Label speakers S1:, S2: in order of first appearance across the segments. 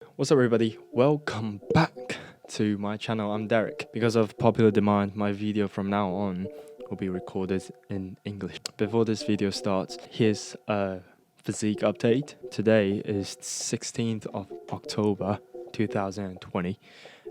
S1: What's up everybody, welcome back to my channel. I'm Derek. Because of popular demand, my video from now on will be recorded in English. Before this video starts, here's a physique update. Today is 16th of October 2020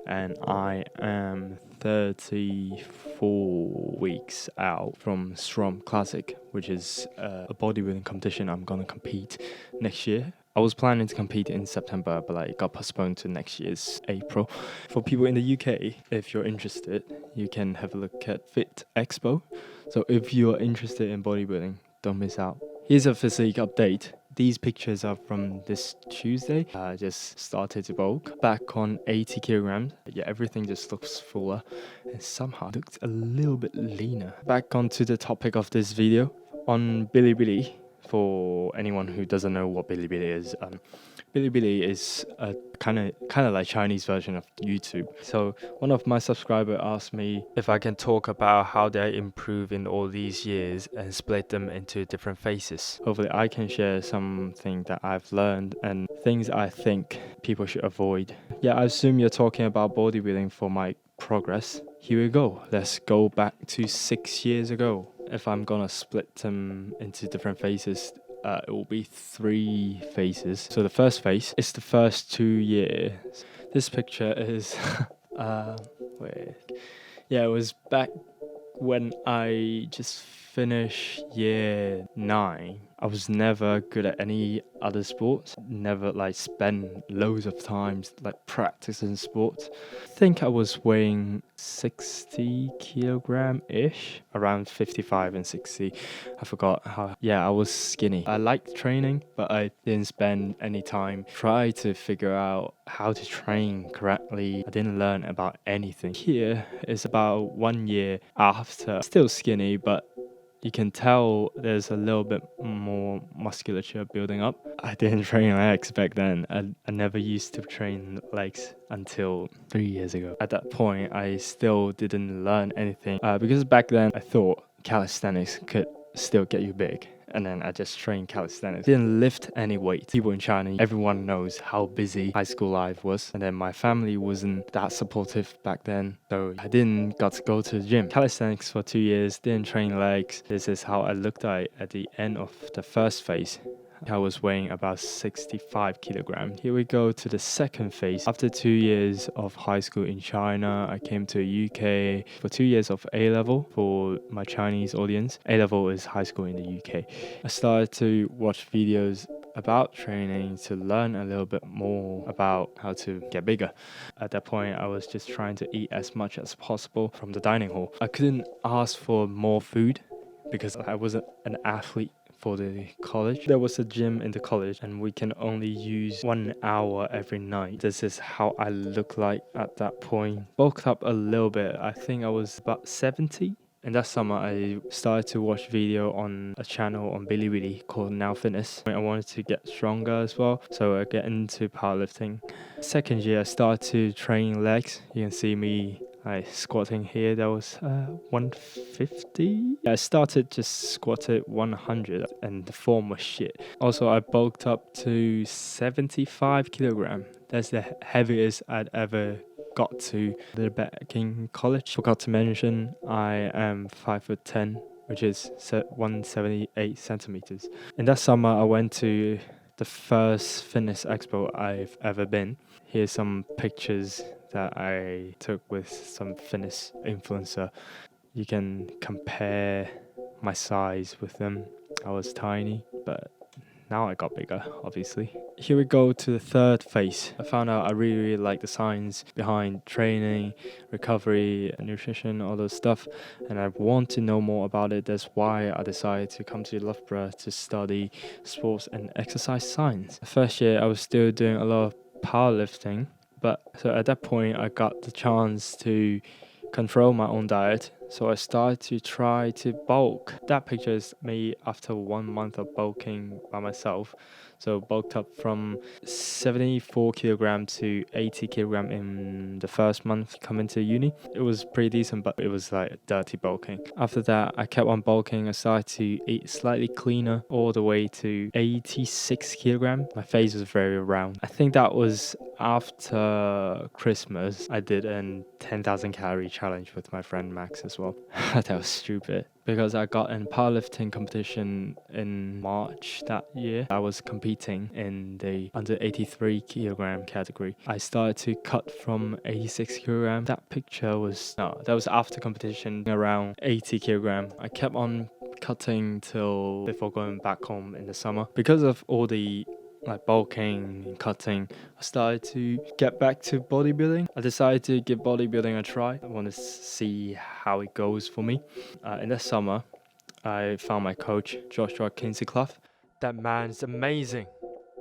S1: and I am 34 weeks out from Strom Classic, which is a bodybuilding competition I'm gonna compete next year. I was planning to compete in September, but it got postponed to next year's April. For people in the UK, if you're interested, you can have a look at Fit Expo. So if you're interested in bodybuilding, don't miss out. Here's a physique update. These pictures are from this Tuesday. I just started to bulk back on 80 kilograms. Yeah, everything just looks fuller and somehow looks a little bit leaner. Back onto the topic of this video on Bilibili. For anyone who doesn't know what Bilibili is, Bilibili is a kind of like Chinese version of YouTube. So one of my subscribers asked me if I can talk about how they improve in all these years and split them into different phases. Hopefully I can share something that I've learned and things I think people should avoid. Yeah, I assume you're talking about bodybuilding for my progress. Here we go. Let's go back to 6 years ago. If I'm gonna split them into different phases, it will be 3 phases. So the first phase is the first 2 years. This picture is it was back when I just finished year 9. I was never good at any other sports, never spent loads of times practicing sports. I think I was weighing 60 kilogram-ish, around 55 and 60. I forgot how. Yeah, I was skinny. I liked training, but I didn't spend any time trying to figure out how to train correctly. I didn't learn about anything. Here is about 1 year after. Still skinny, but you can tell there's a little bit more musculature building up. I didn't train legs back then. I never used to train legs until 3 years ago. At that point, I still didn't learn anything because back then I thought calisthenics could still get you big. And then I just trained calisthenics. Didn't lift any weight. People in China, everyone knows how busy high school life was. And then my family wasn't that supportive back then. So I didn't got to go to the gym. Calisthenics for 2 years, didn't train legs. This is how I looked at the end of the first phase. I was weighing about 65 kilograms. Here we go to the second phase. After 2 years of high school in China, I came to UK for 2 years of A-level. For my Chinese audience, A-level is high school in the UK. I started to watch videos about training to learn a little bit more about how to get bigger. At that point, I was just trying to eat as much as possible from the dining hall. I couldn't ask for more food because I wasn't an athlete for the college. There was a gym in the college and we can only use 1 hour every night. This is how I look like at that point. Bulked up a little bit. I think I was about 70. And that summer, I started to watch video on a channel on Bilibili called Now Fitness. I wanted to get stronger as well, so I get into powerlifting. Second year, I started to train legs. You can see me squatting here. That was 150. I started just squatted 100 and the form was shit. Also, I bulked up to 75 kilograms. That's the heaviest I'd ever got to back in college. Forgot to mention I am 5'10", which is 178 centimeters. In that summer, I went to the first fitness expo I've ever been. Here's some pictures that I took with some fitness influencer. You can compare my size with them. I was tiny, but now I got bigger, obviously. Here we go to the third phase. I found out I really like the science behind training, recovery, nutrition, all those stuff. And I want to know more about it. That's why I decided to come to Loughborough to study sports and exercise science. The first year, I was still doing a lot of powerlifting. But so at that point, I got the chance to control my own diet. So I started to try to bulk. That picture is me after 1 month of bulking by myself. So bulked up from 74 kilogram to 80 kilogram in the first month coming to uni. It was pretty decent, but it was like dirty bulking. After that, I kept on bulking. I started to eat slightly cleaner all the way to 86 kilogram. My face was very round. I think that was after Christmas. I did a 10,000 calorie challenge with my friend Max as well. That was stupid because I got in powerlifting competition in March that year. I was competing in the under 83 kilogram category. I started to cut from 86 kilogram. That picture was, no, that was after competition around 80 kilogram. I kept on cutting till before going back home in the summer. Because of all the like bulking and cutting, I started to get back to bodybuilding. I decided to give bodybuilding a try. I want to see how it goes for me. In the summer, I found my coach, Joshua Kinsey-Clough. That man's amazing.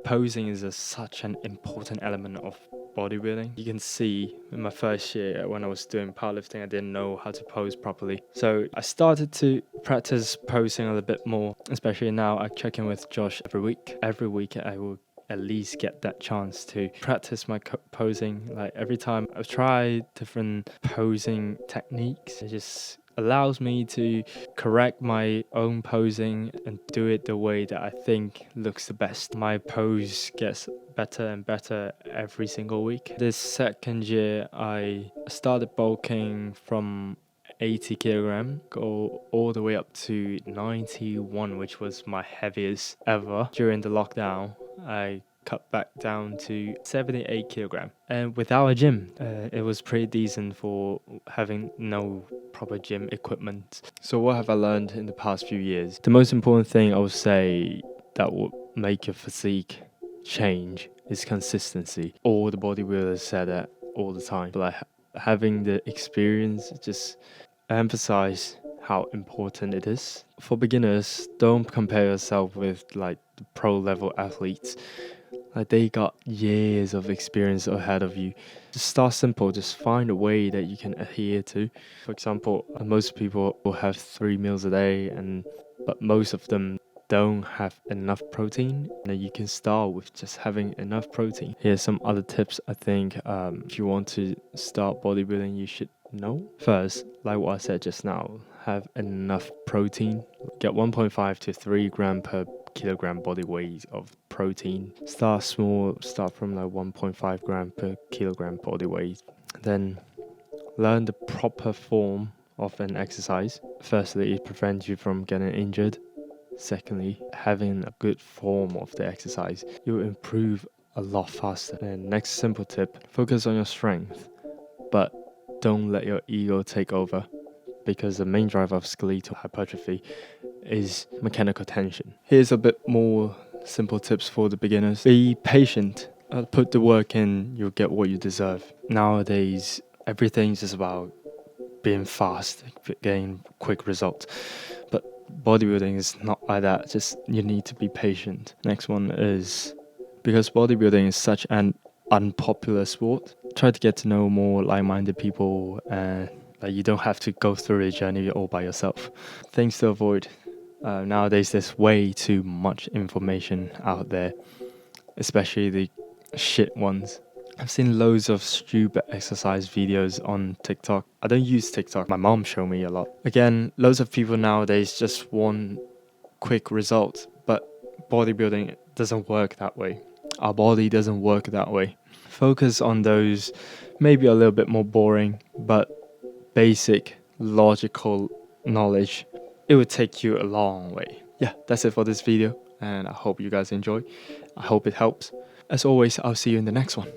S1: Posing is such an important element of bodybuilding. You can see in my first year when I was doing powerlifting, I didn't know how to pose properly. So I started to practice posing a little bit more, especially now I check in with Josh every week. Every week I will at least get that chance to practice my posing. Like every time I try different posing techniques, it just allows me to correct my own posing and do it the way that I think looks the best. My pose gets better and better every single week. This second year, I started bulking from 80 kilogram, go all the way up to 91, which was my heaviest ever. During the lockdown, I cut back down to 78 kilogram, and without a gym. It was pretty decent for having no proper gym equipment. So what have I learned in the past few years? The most important thing I would say that would make your physique change is consistency. All the bodybuilders say that all the time, but like having the experience just emphasize how important it is. For beginners, don't compare yourself with like the pro level athletes. Like they got years of experience ahead of you. Just start simple, just find a way that you can adhere to. For example, most people will have 3 meals a day, but most of them don't have enough protein. And you can start with just having enough protein. Here's some other tips I think if you want to start bodybuilding, you should know. First, like what I said just now, have enough protein. Get 1.5 to 3 gram per kilogram body weight of protein. Start small, start from like 1.5 gram per kilogram body weight. Then learn the proper form of an exercise. Firstly, it prevents you from getting injured. Secondly, having a good form of the exercise, you will improve a lot faster. And next simple tip, focus on your strength, but don't let your ego take over, because the main driver of skeletal hypertrophy is mechanical tension. Here's a bit more simple tips for the beginners. Be patient. Put the work in, you'll get what you deserve. Nowadays, everything's just about being fast, getting quick results. But bodybuilding is not like that. Just you need to be patient. Next one is, because bodybuilding is such an unpopular sport, try to get to know more like-minded people, and you don't have to go through the journey all by yourself. Things to avoid. Nowadays, there's way too much information out there, especially the shit ones. I've seen loads of stupid exercise videos on TikTok. I don't use TikTok. My mom showed me a lot. Again, loads of people nowadays just want quick results, but bodybuilding doesn't work that way. Our body doesn't work that way. Focus on those maybe a little bit more boring, but basic logical knowledge. It would take you a long way. Yeah, that's it for this video, and I hope you guys enjoy. I hope it helps. As always, I'll see you in the next one.